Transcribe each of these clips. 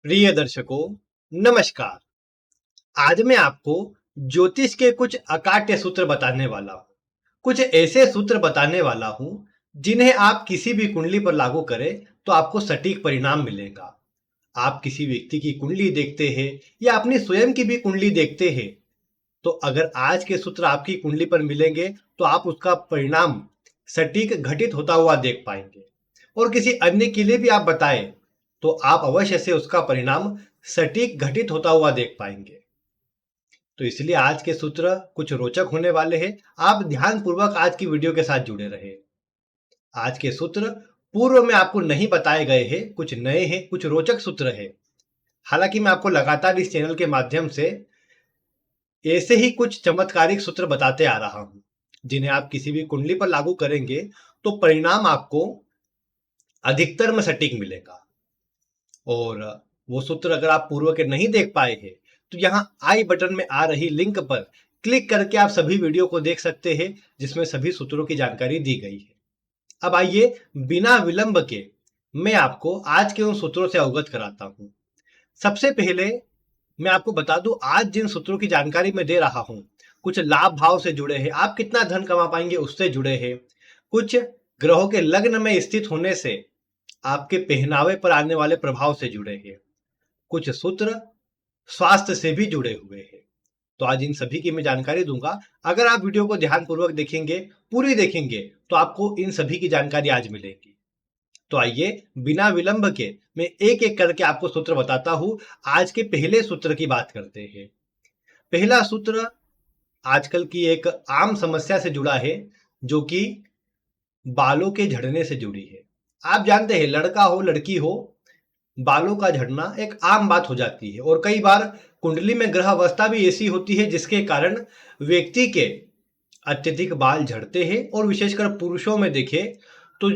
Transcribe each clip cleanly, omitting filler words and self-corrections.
प्रिय दर्शकों, नमस्कार। आज मैं आपको ज्योतिष के कुछ अकाट्य सूत्र बताने वाला हूँ। कुछ ऐसे सूत्र बताने वाला हूँ जिन्हें आप किसी भी कुंडली पर लागू करें तो आपको सटीक परिणाम मिलेगा। आप किसी व्यक्ति की कुंडली देखते हैं या अपनी स्वयं की भी कुंडली देखते हैं, तो अगर आज के सूत्र आपकी कुंडली पर मिलेंगे तो आप उसका परिणाम सटीक घटित होता हुआ देख पाएंगे। और किसी अन्य के लिए भी आप बताएं तो आप अवश्य से उसका परिणाम सटीक घटित होता हुआ देख पाएंगे। तो इसलिए आज के सूत्र कुछ रोचक होने वाले हैं। आप ध्यान पूर्वक आज की वीडियो के साथ जुड़े रहे। आज के सूत्र पूर्व में आपको नहीं बताए गए हैं, कुछ नए हैं, कुछ रोचक सूत्र है। हालांकि मैं आपको लगातार इस चैनल के माध्यम से ऐसे ही कुछ चमत्कारिक सूत्र बताते आ रहा हूं, जिन्हें आप किसी भी कुंडली पर लागू करेंगे तो परिणाम आपको अधिकतर में सटीक मिलेगा। और वो सूत्र अगर आप पूर्व के नहीं देख पाए हैं तो यहाँ आई बटन में आ रही लिंक पर क्लिक करके आप सभी वीडियो को देख सकते हैं, जिसमें सभी सूत्रों की जानकारी दी गई है। अब आइए बिना विलंब के मैं आपको आज के उन सूत्रों से अवगत कराता हूं। सबसे पहले मैं आपको बता दूं, आज जिन सूत्रों की जानकारी मैं दे रहा हूं कुछ लाभ भाव से जुड़े हैं, आप कितना धन कमा पाएंगे उससे जुड़े हैं। कुछ ग्रहों के लग्न में स्थित होने से आपके पहनावे पर आने वाले प्रभाव से जुड़े हैं। कुछ सूत्र स्वास्थ्य से भी जुड़े हुए हैं। तो आज इन सभी की मैं जानकारी दूंगा। अगर आप वीडियो को ध्यानपूर्वक देखेंगे, पूरी देखेंगे, तो आपको इन सभी की जानकारी आज मिलेगी। तो आइए बिना विलंब के मैं एक एक करके आपको सूत्र बताता हूं। आज के पहले सूत्र की बात करते हैं। पहला सूत्र आजकल की एक आम समस्या से जुड़ा है, जो कि बालों के झड़ने से जुड़ी है। आप जानते हैं, लड़का हो लड़की हो, बालों का झड़ना एक आम बात हो जाती है। और कई बार कुंडली में ग्रह अवस्था भी ऐसी होती है जिसके कारण व्यक्ति के अत्यधिक बाल झड़ते हैं। और विशेषकर पुरुषों में देखें तो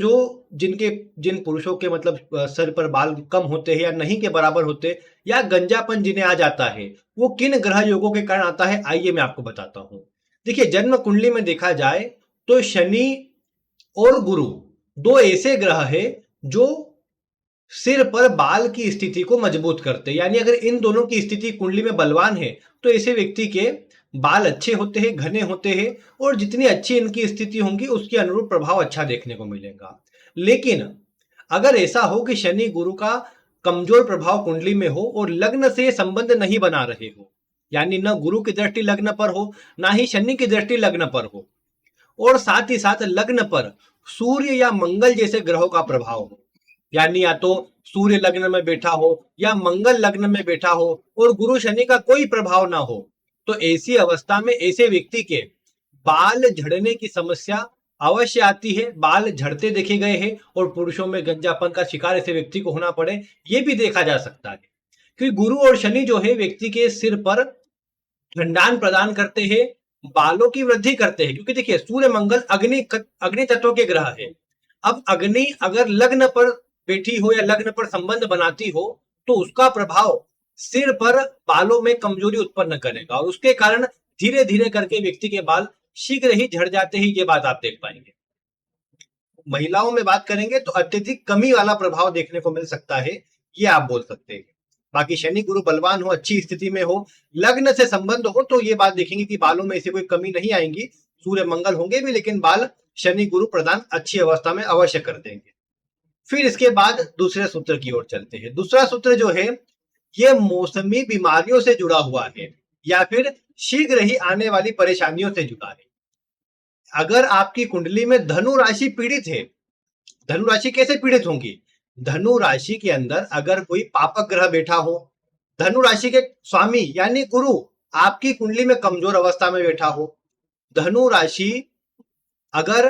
जिन पुरुषों के मतलब सर पर बाल कम होते हैं या नहीं के बराबर होते, या गंजापन जिन्हें आ जाता है, वो किन ग्रह योगों के कारण आता है, आइए मैं आपको बताता हूं। देखिए, जन्म कुंडली में देखा जाए तो शनि और गुरु दो ऐसे ग्रह है जो सिर पर बाल की स्थिति को मजबूत करते हैं। यानी अगर इन दोनों की स्थिति कुंडली में बलवान है तो ऐसे व्यक्ति के बाल अच्छे होते हैं, घने होते हैं, और जितनी अच्छी इनकी स्थिति होंगी उसके अनुरूप प्रभाव अच्छा देखने को मिलेगा। लेकिन अगर ऐसा हो कि शनि गुरु का कमजोर प्रभाव कुंडली में हो और लग्न से संबंध नहीं बना रहे हो, यानी न गुरु की दृष्टि लग्न पर हो ना ही शनि की दृष्टि लग्न पर हो, और साथ ही साथ लग्न पर सूर्य या मंगल जैसे ग्रहों का प्रभाव हो, यानी या तो सूर्य लग्न में बैठा हो या मंगल लग्न में बैठा हो और गुरु शनि का कोई प्रभाव ना हो, तो ऐसी अवस्था में ऐसे व्यक्ति के बाल झड़ने की समस्या अवश्य आती है। बाल झड़ते देखे गए हैं और पुरुषों में गंजापन का शिकार ऐसे व्यक्ति को होना पड़े, ये भी देखा जा सकता है। क्योंकि गुरु और शनि जो है व्यक्ति के सिर पर ठंडान प्रदान करते हैं, बालों की वृद्धि करते हैं। क्योंकि देखिए, सूर्य मंगल अग्नि तत्व के ग्रह है। अब अग्नि अगर लग्न पर बैठी हो या लग्न पर संबंध बनाती हो तो उसका प्रभाव सिर पर बालों में कमजोरी उत्पन्न करेगा, और उसके कारण धीरे धीरे करके व्यक्ति के बाल शीघ्र ही झड़ जाते हैं। ये बात आप देख पाएंगे। महिलाओं में बात करेंगे तो अत्यधिक कमी वाला प्रभाव देखने को मिल सकता है, ये आप बोल सकते हैं। बाकी शनि गुरु बलवान हो, अच्छी स्थिति में हो, लग्न से संबंध हो, तो ये बात देखेंगे कि बालों में ऐसी कोई कमी नहीं आएंगी। सूर्य मंगल होंगे भी लेकिन बाल शनि गुरु प्रदान अच्छी अवस्था में अवश्य कर देंगे। फिर इसके बाद दूसरे सूत्र की ओर चलते हैं। दूसरा सूत्र जो है ये मौसमी बीमारियों से जुड़ा हुआ है या फिर शीघ्र ही आने वाली परेशानियों से जुड़ा है। अगर आपकी कुंडली में धनु राशि पीड़ित है, धनु राशि कैसे पीड़ित होंगी? धनु राशि के अंदर अगर कोई पापक ग्रह बैठा हो, धनु राशि के स्वामी यानी गुरु आपकी कुंडली में कमजोर अवस्था में बैठा हो, धनु राशि अगर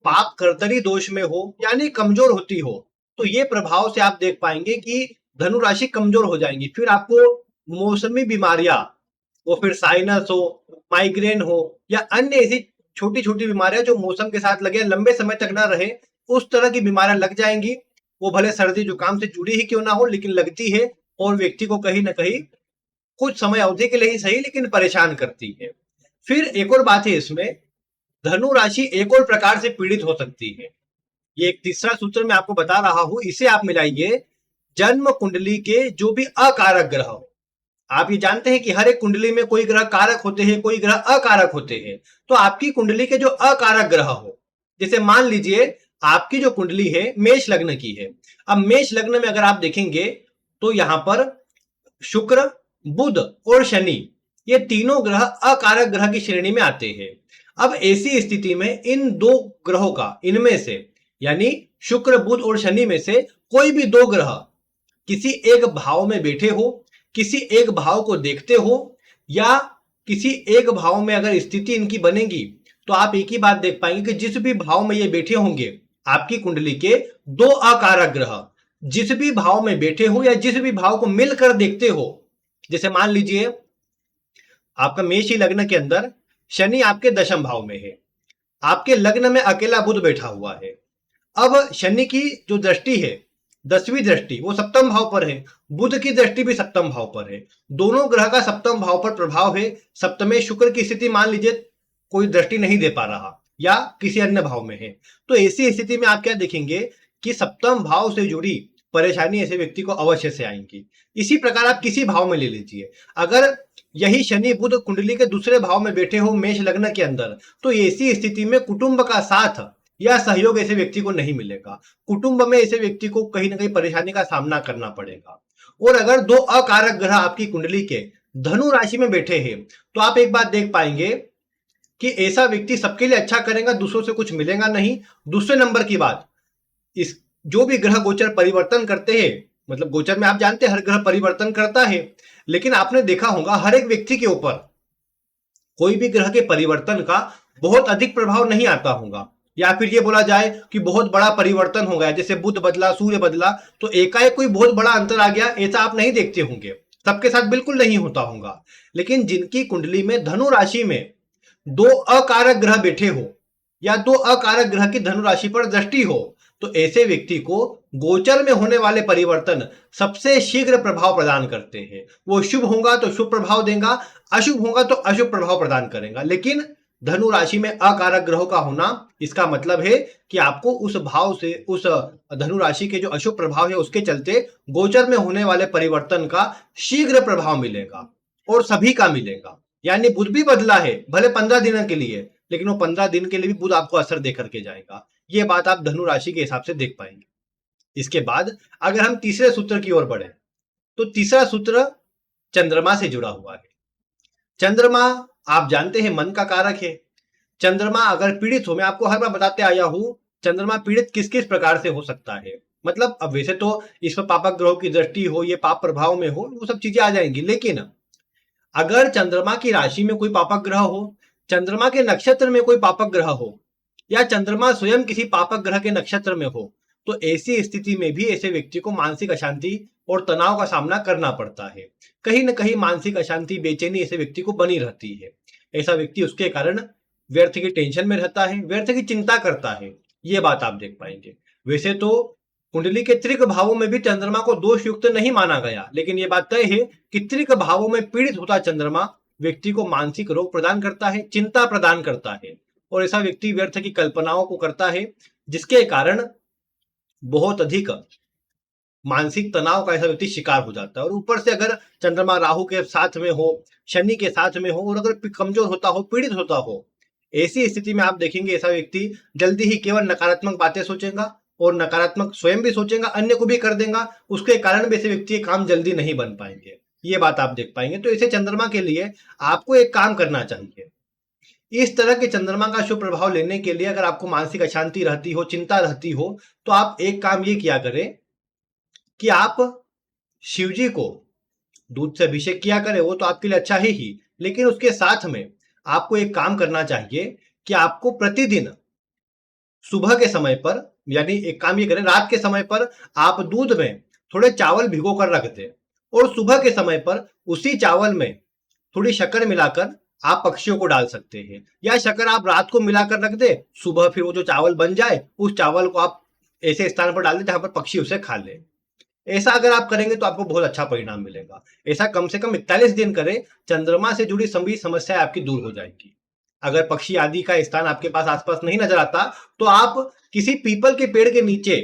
पाप कर्तरी दोष में हो यानी कमजोर होती हो, तो ये प्रभाव से आप देख पाएंगे कि धनु राशि कमजोर हो जाएंगी। फिर आपको मौसमी बीमारियां, वो फिर साइनस हो, माइग्रेन हो, या अन्य ऐसी छोटी छोटी बीमारियां जो मौसम के साथ लगे, लंबे समय तक ना रहे, उस तरह की बीमारियां लग जाएंगी। वो भले सर्दी जुकाम से जुड़ी ही क्यों ना हो, लेकिन लगती है और व्यक्ति को कहीं ना कहीं कुछ समय अवधि के लिए ही सही लेकिन परेशान करती है। फिर एक और बात है इसमें, धनु राशि एक और प्रकार से पीड़ित हो सकती है। ये एक तीसरा सूत्र मैं आपको बता रहा हूं, इसे आप मिलाइए। जन्म कुंडली के जो भी अकारक ग्रह हो। आप ये जानते हैं कि हर एक कुंडली में कोई ग्रह कारक होते हैं, कोई ग्रह अकारक होते हैं। तो आपकी कुंडली के जो अकारक ग्रह हो, जैसे मान लीजिए आपकी जो कुंडली है मेष लग्न की है। अब मेष लग्न में अगर आप देखेंगे तो यहां पर शुक्र, बुध और शनि, ये तीनों ग्रह अकारक ग्रह की श्रेणी में आते हैं। अब ऐसी स्थिति में इन दो ग्रहों का, इनमें से यानी शुक्र, बुध और शनि में से कोई भी दो ग्रह किसी एक भाव में बैठे हो, किसी एक भाव को देखते हो, या किसी एक भाव में अगर स्थिति इनकी बनेगी, तो आप एक ही बात देख पाएंगे कि जिस भी भाव में ये बैठे होंगे, आपकी कुंडली के दो अकारक ग्रह जिस भी भाव में बैठे हो या जिस भी भाव को मिलकर देखते हो, जैसे मान लीजिए आपका मेष ही लग्न के अंदर शनि आपके दशम भाव में है, आपके लग्न में अकेला बुध बैठा हुआ है। अब शनि की जो दृष्टि है, 10वीं दृष्टि, वो सप्तम भाव पर है, बुध की दृष्टि भी सप्तम भाव पर है। दोनों ग्रह का सप्तम भाव पर प्रभाव है। सप्तमे शुक्र की स्थिति मान लीजिए कोई दृष्टि नहीं दे पा रहा या किसी अन्य भाव में है, तो ऐसी स्थिति में आप क्या देखेंगे कि सप्तम भाव से जुड़ी परेशानी ऐसे व्यक्ति को अवश्य से आएंगी। इसी प्रकार आप किसी भाव में ले लीजिए, अगर यही शनि बुध कुंडली के दूसरे भाव में बैठे हो मेष लग्न के अंदर, तो ऐसी स्थिति में कुटुंब का साथ या सहयोग ऐसे व्यक्ति को नहीं मिलेगा। कुटुंब में ऐसे व्यक्ति को कहीं ना कहीं परेशानी का सामना करना पड़ेगा। और अगर दो अकारक ग्रह आपकी कुंडली के धनु राशि में बैठे हैं, तो आप एक बात देख पाएंगे कि ऐसा व्यक्ति सबके लिए अच्छा करेगा, दूसरों से कुछ मिलेगा नहीं। दूसरे नंबर की बात, इस जो भी ग्रह गोचर परिवर्तन करते हैं, मतलब गोचर में आप जानते हैं हर ग्रह परिवर्तन करता है, लेकिन आपने देखा होगा हर एक व्यक्ति के ऊपर कोई भी ग्रह के परिवर्तन का बहुत अधिक प्रभाव नहीं आता होगा, या फिर ये बोला जाए कि बहुत बड़ा परिवर्तन हो गया, जैसे बुध बदला, सूर्य बदला, तो एकाएक कोई बहुत बड़ा अंतर आ गया, ऐसा आप नहीं देखते होंगे। सबके साथ बिल्कुल नहीं होता होगा। लेकिन जिनकी कुंडली में धनु राशि में दो अकारक ग्रह बैठे हो या दो अकारक ग्रह की धनु राशि पर दृष्टि हो, तो ऐसे व्यक्ति को गोचर में होने वाले परिवर्तन सबसे शीघ्र प्रभाव प्रदान करते हैं। वो शुभ होगा तो शुभ प्रभाव देगा, अशुभ होगा तो अशुभ प्रभाव प्रदान करेगा। लेकिन धनु राशि में अकारक ग्रहों का होना, इसका मतलब है कि आपको उस भाव से, उस धनु राशि के जो अशुभ प्रभाव है उसके चलते गोचर में होने वाले परिवर्तन का शीघ्र प्रभाव मिलेगा और सभी का मिलेगा। यानी बुध भी बदला है, भले 15 दिनों के लिए, लेकिन वो 15 दिन के लिए भी बुध आपको असर दे करके जाएगा। ये बात आप धनु राशि के हिसाब से देख पाएंगे। इसके बाद अगर हम तीसरे सूत्र की ओर बढ़े, तो तीसरा सूत्र चंद्रमा से जुड़ा हुआ है। चंद्रमा आप जानते हैं मन का कारक है। चंद्रमा अगर पीड़ित हो, मैं आपको हर बार बताते आया हूं चंद्रमा पीड़ित किस किस प्रकार से हो सकता है। मतलब अब वैसे तो इस पर पापक ग्रहों की दृष्टि हो, ये पाप प्रभाव में हो, वो सब चीजें आ जाएंगी। लेकिन अगर चंद्रमा की राशि में कोई पापक ग्रह हो, चंद्रमा के नक्षत्र में कोई पापक ग्रह हो, या चंद्रमा स्वयं किसी पापक ग्रह के नक्षत्र में हो, तो ऐसी स्थिति में भी ऐसे व्यक्ति को मानसिक अशांति और तनाव का सामना करना पड़ता है। कहीं ना कहीं मानसिक अशांति, बेचैनी ऐसे व्यक्ति को बनी रहती है। ऐसा व्यक्ति उसके कारण व्यर्थ की टेंशन में रहता है, व्यर्थ की चिंता करता है। ये बात आप देख पाएंगे। वैसे तो कुंडली के त्रिक भावों में भी चंद्रमा को दोष युक्त नहीं माना गया, लेकिन यह बात तय है कि त्रिक भावों में पीड़ित होता चंद्रमा व्यक्ति को मानसिक रोग प्रदान करता है, चिंता प्रदान करता है, और ऐसा व्यक्ति व्यर्थ की कल्पनाओं को करता है, जिसके कारण बहुत अधिक मानसिक तनाव का ऐसा व्यक्ति शिकार हो जाता है। और ऊपर से अगर चंद्रमा राहु के साथ में हो, शनि के साथ में हो, और अगर कमजोर होता हो, पीड़ित होता हो, ऐसी स्थिति में आप देखेंगे ऐसा व्यक्ति जल्दी ही केवल नकारात्मक बातें सोचेगा और नकारात्मक स्वयं भी सोचेगा, अन्य को भी कर देगा। उसके कारण भी ऐसे व्यक्ति के काम जल्दी नहीं बन पाएंगे। ये बात आप देख पाएंगे। तो ऐसे चंद्रमा के लिए आपको एक काम करना चाहिए। इस तरह के चंद्रमा का शुभ प्रभाव लेने के लिए अगर आपको मानसिक अशांति रहती हो, चिंता रहती हो, तो आप एक काम ये किया करें कि आप शिव जी को दूध से अभिषेक किया करें। वो तो आपके लिए अच्छा है ही, लेकिन उसके साथ में आपको एक काम करना चाहिए कि आपको प्रतिदिन सुबह के समय पर, यानी एक काम ये करें, रात के समय पर आप दूध में थोड़े चावल भिगो कर रख दें, और सुबह के समय पर उसी चावल में थोड़ी शक्कर मिलाकर आप पक्षियों को डाल सकते हैं। या शक्कर आप रात को मिलाकर रख दे, सुबह फिर वो जो चावल बन जाए, उस चावल को आप ऐसे स्थान पर डाल दें जहां पर पक्षी उसे खा ले। ऐसा अगर आप करेंगे तो आपको बहुत अच्छा परिणाम मिलेगा। ऐसा कम से कम 41 दिन करें, चंद्रमा से जुड़ी सभी समस्याएं आपकी दूर हो जाएगी। अगर पक्षी आदि का स्थान आपके पास आसपास नहीं नजर आता, तो आप किसी पीपल के पेड़ के नीचे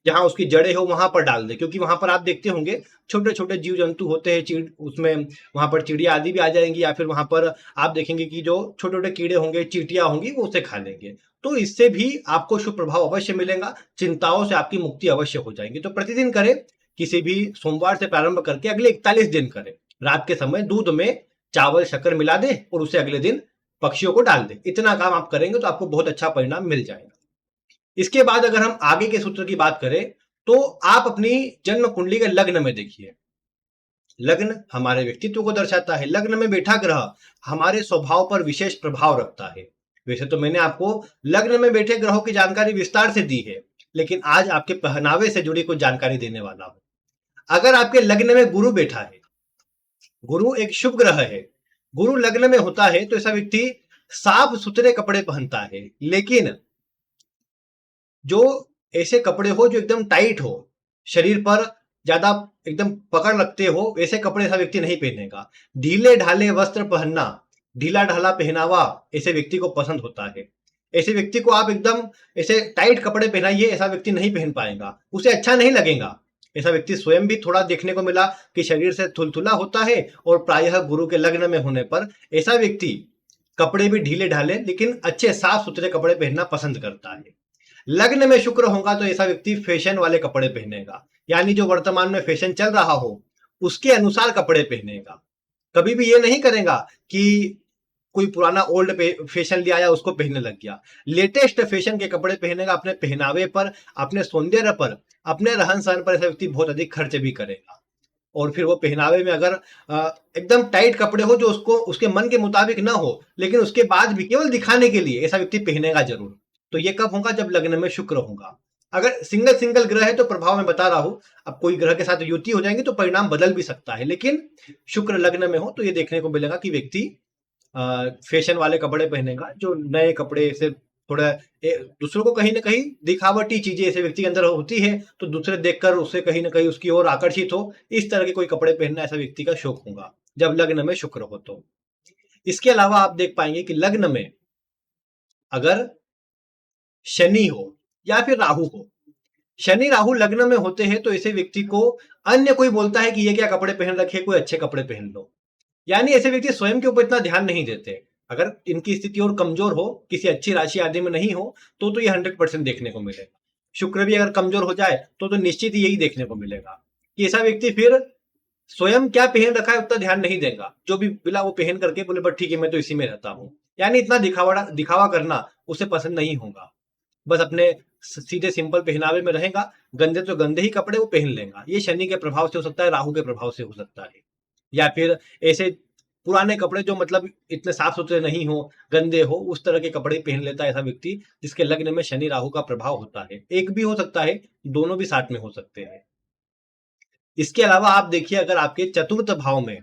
जहां उसकी जड़ें हो वहां पर डाल दे, क्योंकि वहां पर आप देखते होंगे छोटे छोटे जीव जंतु होते हैं, चीड़ उसमें वहां पर चिड़िया आदि भी आ जाएंगी, या फिर वहां पर आप देखेंगे कि जो छोटे छोटे कीड़े होंगे, चींटियां होंगी, वो उसे खा लेंगे। तो इससे भी आपको शुभ प्रभाव अवश्य मिलेगा, चिंताओं से आपकी मुक्ति अवश्य हो जाएगी। तो प्रतिदिन करें, किसी भी सोमवार से प्रारंभ करके अगले 41 दिन करें। रात के समय दूध में चावल शक्कर मिला दें और उसे अगले दिन पक्षियों को डाल दें। इतना काम आप करेंगे तो आपको बहुत अच्छा परिणाम मिल जाएगा। इसके बाद अगर हम आगे के सूत्र की बात करें, तो आप अपनी जन्म कुंडली के लग्न में देखिए। लग्न हमारे व्यक्तित्व को दर्शाता है। लग्न में बैठा ग्रह हमारे स्वभाव पर विशेष प्रभाव रखता है। वैसे तो मैंने आपको लग्न में बैठे ग्रहों की जानकारी विस्तार से दी है, लेकिन आज आपके पहनावे से जुड़ी कुछ जानकारी देने वाला हूं। अगर आपके लग्न में गुरु बैठा है, गुरु एक शुभ ग्रह है, गुरु लग्न में होता है, तो ऐसा व्यक्ति साफ सुथरे कपड़े पहनता है, लेकिन जो ऐसे कपड़े हो जो एकदम टाइट हो, शरीर पर ज्यादा एकदम पकड़ रखते हो, वैसे कपड़े ऐसा व्यक्ति नहीं पहनेगा। ढीले ढाले वस्त्र पहनना, ढीला ढाला पहनावा ऐसे व्यक्ति को पसंद होता है। ऐसे व्यक्ति को आप एकदम ऐसे टाइट कपड़े पहनाइए, ऐसा व्यक्ति नहीं पहन पाएगा, उसे अच्छा नहीं लगेगा। ऐसा व्यक्ति स्वयं भी थोड़ा देखने को मिला कि शरीर से थुलथुला होता है, और प्रायः गुरु के लग्न में होने पर ऐसा व्यक्ति कपड़े भी ढीले ढाले लेकिन अच्छे साफ सुथरे कपड़े पहनना पसंद करता है। लग्न में शुक्र होगा तो ऐसा व्यक्ति फैशन वाले कपड़े पहनेगा, यानी जो वर्तमान में फैशन चल रहा हो उसके अनुसार कपड़े पहनेगा। कभी भी ये नहीं करेगा कि कोई पुराना ओल्ड फैशन ले आया उसको पहनने लग गया। लेटेस्ट फैशन के कपड़े पहनेगा। अपने पहनावे पर, अपने सौंदर्य पर, अपने रहन सहन पर ऐसा व्यक्ति बहुत अधिक खर्च भी करेगा। और फिर वो पहनावे में अगर एकदम टाइट कपड़े हो जो उसको उसके मन के मुताबिक ना हो, लेकिन उसके बाद भी केवल दिखाने के लिए, ऐसा व्यक्ति पहनेगा जरूर। तो ये कब होगा? जब लग्न में शुक्र होगा। अगर सिंगल सिंगल ग्रह है तो प्रभाव मैं बता रहा हूं, अब कोई ग्रह के साथ युति हो जाएंगे तो परिणाम बदल भी सकता है, लेकिन शुक्र लग्न में हो तो ये देखने को मिलेगा कि व्यक्ति फैशन वाले कपड़े पहनेगा, जो नए कपड़े से थोड़ा दूसरों को कहीं ना कहीं दिखावटी चीजें ऐसे व्यक्ति के अंदर होती है, तो दूसरे देखकर उससे कहीं ना कहीं उसकी ओर आकर्षित हो, इस तरह के कोई कपड़े पहनना ऐसा व्यक्ति का शौक होगा जब लग्न में शुक्र हो तो। इसके अलावा आप देख पाएंगे कि लग्न में अगर शनि हो या फिर राहु हो, शनि राहु लग्न में होते हैं तो ऐसे व्यक्ति को अन्य कोई बोलता है कि ये क्या कपड़े पहन रखे, कोई अच्छे कपड़े पहन लो, यानी ऐसे व्यक्ति स्वयं के ऊपर इतना ध्यान नहीं देते। अगर इनकी स्थिति और कमजोर हो, किसी अच्छी राशि आदि में नहीं हो, तो ये 100% देखने को मिलेगा। शुक्र भी अगर कमजोर हो जाए तो निश्चित ही यही देखने को मिलेगा कि ऐसा व्यक्ति फिर स्वयं क्या पहन रखा है उतना ध्यान नहीं देगा, जो भी मिला वो पहन करके बोले बट ठीक है मैं तो इसी में रहता हूं, यानी इतना दिखावा करना उसे पसंद नहीं होगा। बस अपने सीधे सिंपल पहनावे में रहेगा, गंदे तो गंदे ही कपड़े वो पहन लेगा। ये शनि के प्रभाव से हो सकता है, राहु के प्रभाव से हो सकता है, या फिर ऐसे पुराने कपड़े जो मतलब इतने साफ सुथरे नहीं हो, गंदे हो, उस तरह के कपड़े पहन लेता है ऐसा व्यक्ति जिसके लग्न में शनि राहु का प्रभाव होता है। एक भी हो सकता है, दोनों भी साथ में हो सकते हैं। इसके अलावा आप देखिए, अगर आपके चतुर्थ भाव में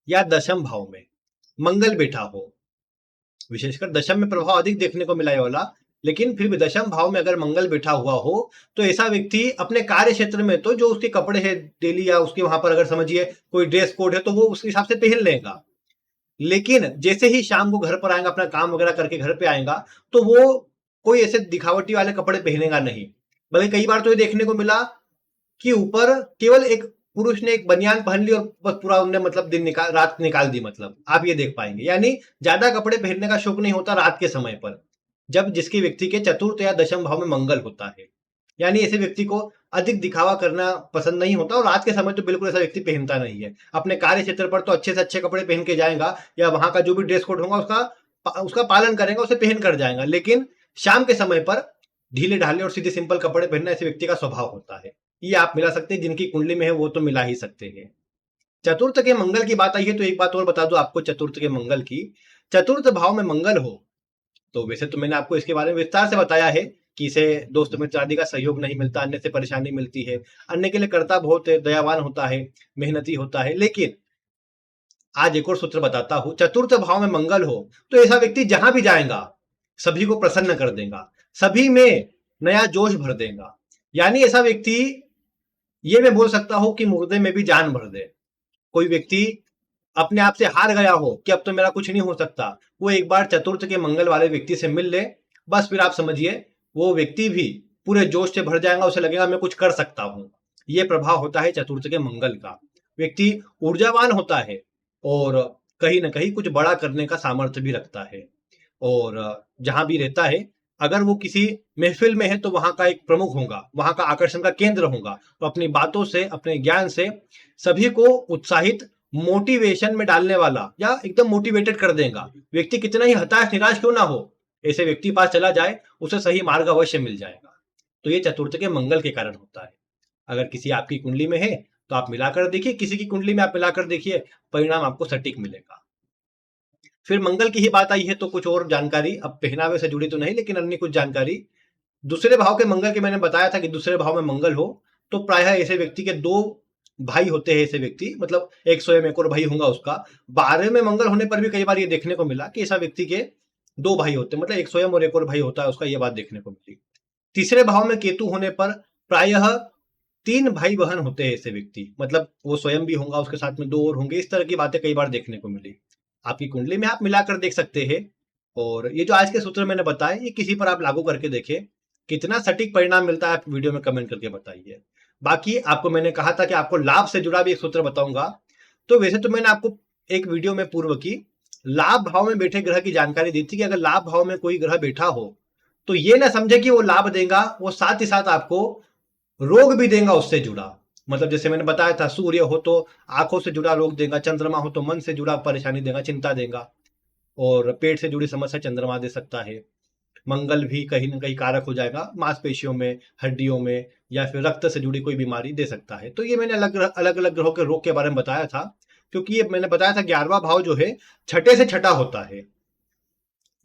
या दशम भाव में मंगल बैठा हो, विशेषकर दशम में प्रभाव अधिक देखने को मिला है वाला, लेकिन फिर भी दशम भाव में अगर मंगल बैठा हुआ हो तो ऐसा व्यक्ति अपने कार्य क्षेत्र में तो जो उसके कपड़े हैं डेली, या उसके वहां पर अगर समझिए कोई ड्रेस कोड है तो वो उस हिसाब से पहन लेगा, लेकिन जैसे ही शाम को घर पर आएगा, अपना काम वगैरह करके घर पे आएगा, तो वो कोई ऐसे दिखावटी वाले कपड़े पहनेगा नहीं। बल्कि कई बार तो ये देखने को मिला कि ऊपर केवल एक पुरुष ने एक बनियान पहन ली और बस पूरा उनने मतलब रात निकाल दी, मतलब आप ये देख पाएंगे। यानी ज्यादा कपड़े पहनने का शौक नहीं होता रात के समय पर, जब जिसके व्यक्ति के चतुर्थ या दशम भाव में मंगल होता है। यानी ऐसे व्यक्ति को अधिक दिखावा करना पसंद नहीं होता, और रात के समय तो बिल्कुल ऐसा व्यक्ति पहनता नहीं है। अपने कार्य क्षेत्र पर तो अच्छे से अच्छे कपड़े पहन के जाएगा, या वहां का जो भी ड्रेस कोड होगा उसका पालन करेगा, उसे पहन कर जाएगा, लेकिन शाम के समय पर ढीले ढाले और सीधे सिंपल कपड़े पहनना ऐसे व्यक्ति का स्वभाव होता है। ये आप मिला सकते हैं, जिनकी कुंडली में है वो तो मिला ही सकते हैं। चतुर्थ के मंगल की बात आई है तो एक बात और बता दो आपको चतुर्थ के मंगल की। चतुर्थ भाव में मंगल हो तो वैसे तो मैंने आपको इसके बारे में विस्तार से बताया है कि इसे दोस्त मित्र आदि का सहयोग नहीं मिलता, अन्य से परेशानी मिलती है, अन्य के लिए कर्ता बहुत दयावान होता है, मेहनती होता है। लेकिन आज एक और सूत्र बताता हूं। चतुर्थ भाव में मंगल हो तो ऐसा व्यक्ति जहां भी जाएगा सभी को प्रसन्न कर देगा, सभी में नया जोश भर देगा। यानी ऐसा व्यक्ति, ये मैं बोल सकता हूं कि मुर्दे में भी जान भर दे। कोई व्यक्ति अपने आप से हार गया हो कि अब तो मेरा कुछ नहीं हो सकता, वो एक बार चतुर्थ के मंगल वाले व्यक्ति से मिल ले, बस फिर आप समझिए वो व्यक्ति भी पूरे जोश से भर जाएगा, उसे लगेगा मैं कुछ कर सकता हूँ। ये प्रभाव होता है चतुर्थ के मंगल का। व्यक्ति ऊर्जावान होता है और कहीं ना कहीं कुछ बड़ा करने का सामर्थ्य भी रखता है। और जहां भी रहता है, अगर वो किसी महफिल में है तो वहां का एक प्रमुख होगा, वहां का आकर्षण का केंद्र होगा। तो अपनी बातों से, अपने ज्ञान से सभी को उत्साहित, मोटिवेशन में डालने वाला या एकदम मोटिवेटेड कर देगा। व्यक्ति कितना ही हताश निराश क्यों ना हो, ऐसे व्यक्ति पास चला जाए, उसे सही मार्ग अवश्य मिल जाएगा। तो ये चतुर्थ के मंगल के कारण होता है। अगर किसी आपकी कुंडली में है तो आप मिलाकर देखिए, किसी की कुंडली में आप मिलाकर देखिए, परिणाम आपको सटीक मिलेगा। फिर मंगल की ही बात आई है तो कुछ और जानकारी, अब पहनावे से जुड़ी तो नहीं लेकिन अन्य कुछ जानकारी। दूसरे भाव के मंगल के मैंने बताया था कि दूसरे भाव में मंगल हो तो प्रायः ऐसे व्यक्ति के दो भाई होते हैं। ऐसे व्यक्ति मतलब एक स्वयं एक और भाई होगा उसका। 12 में मंगल होने पर भी कई बार ये देखने को मिला कि ऐसा व्यक्ति के दो भाई होते हैं, मतलब एक स्वयं और एक और भाई होता है उसका, ये बात देखने को मिली। तीसरे भाव में केतु होने पर प्रायः 3 भाई बहन होते हैं ऐसे व्यक्ति, मतलब वो स्वयं भी होगा, उसके साथ में 2 और होंगे। इस तरह की बातें कई बार देखने को मिली। आपकी कुंडली में आप मिलाकर देख सकते हैं। और ये जो आज के सूत्र मैंने बताए, ये किसी पर आप लागू करके देखें, कितना सटीक परिणाम मिलता है आप वीडियो में कमेंट करके बताइए। बाकी आपको मैंने कहा था कि आपको लाभ से जुड़ा भी एक सूत्र बताऊंगा। तो वैसे तो मैंने आपको एक वीडियो में पूर्व की लाभ भाव में बैठे ग्रह की जानकारी दी थी कि अगर लाभ भाव में कोई ग्रह बैठा हो तो ये ना समझे कि वो लाभ देगा, वो साथ ही साथ आपको रोग भी देगा उससे जुड़ा। मतलब जैसे मैंने बताया था, सूर्य हो तो आंखों से जुड़ा रोग देगा, चंद्रमा हो तो मन से जुड़ा परेशानी देगा, चिंता देगा, और पेट से जुड़ी समस्या चंद्रमा दे सकता है। मंगल भी कहीं ना कहीं कारक हो जाएगा, मांसपेशियों में, हड्डियों में, या फिर रक्त से जुड़ी कोई बीमारी दे सकता है। तो ये मैंने अलग अलग ग्रहों के रोग के बारे में बताया था, क्योंकि ये मैंने बताया था 11वां भाव जो है छठे से छठा होता है।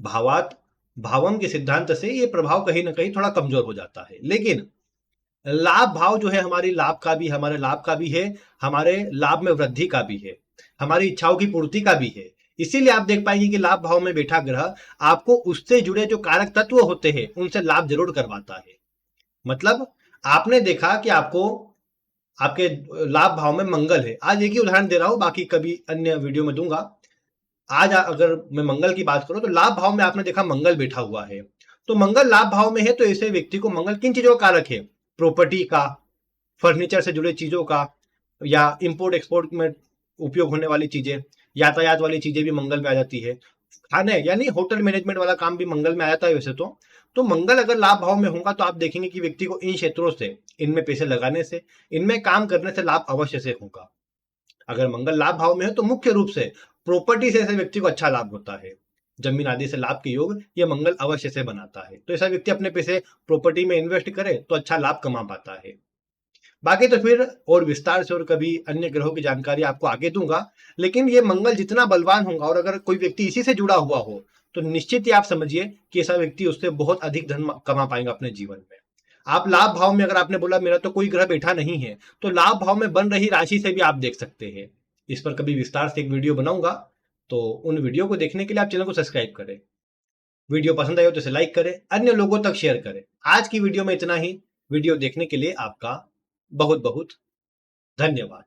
भावात भावम के सिद्धांत से ये प्रभाव कहीं ना कहीं थोड़ा कमजोर हो जाता है। लेकिन लाभ भाव जो है हमारी लाभ का भी, हमारे लाभ का भी है, हमारे लाभ में वृद्धि का भी है, हमारी इच्छाओं की पूर्ति का भी है। इसीलिए आप देख पाएंगे कि लाभ भाव में बैठा ग्रह आपको उससे जुड़े जो कारक तत्व होते हैं उनसे लाभ जरूर करवाता है। मतलब आपने देखा कि आपको आपके लाभ भाव में मंगल है। आज एक ही उदाहरण दे रहा हूं, बाकी कभी अन्य वीडियो में दूंगा। आज अगर मैं मंगल की बात करूं तो लाभ भाव में आपने देखा मंगल बैठा हुआ है। तो मंगल लाभ भाव में है तो ऐसे व्यक्ति को मंगल किन चीजों का कारक है? प्रॉपर्टी का, फर्नीचर से जुड़े चीजों का, या इंपोर्ट एक्सपोर्ट में उपयोग होने वाली चीजें, यातायात वाली चीजें भी मंगल में आ जाती है। खाने यानी होटल मैनेजमेंट वाला काम भी मंगल में आ जाता है वैसे तो मंगल अगर लाभ भाव में होगा तो आप देखेंगे कि व्यक्ति को इन क्षेत्रों से, इनमें पैसे लगाने से, इनमें काम करने से लाभ अवश्य से होगा। अगर मंगल लाभ भाव में है तो मुख्य रूप से प्रॉपर्टी से ऐसे व्यक्ति को अच्छा लाभ होता है। जमीन आदि से लाभ के योग ये मंगल अवश्य से बनाता है। तो ऐसा व्यक्ति अपने पैसे प्रॉपर्टी में इन्वेस्ट करे तो अच्छा लाभ कमा पाता है। बाकी तो फिर और विस्तार से और कभी अन्य ग्रहों की जानकारी आपको आगे दूंगा। लेकिन ये मंगल जितना बलवान होगा और अगर कोई व्यक्ति इसी से जुड़ा हुआ हो तो निश्चित ही आप समझिए कि ऐसा व्यक्ति उससे बहुत अधिक धन कमा पाएगा अपने जीवन में। आप लाभ भाव में, अगर आपने बोला मेरा तो कोई ग्रह बैठा नहीं है, तो लाभ भाव में बन रही राशि से भी आप देख सकते हैं। इस पर कभी विस्तार से एक वीडियो बनाऊंगा, तो उन वीडियो को देखने के लिए आप चैनल को सब्सक्राइब करें। वीडियो पसंद आए तो इसे लाइक करें, अन्य लोगों तक शेयर करें। आज की वीडियो में इतना ही। वीडियो देखने के लिए आपका बहुत बहुत धन्यवाद।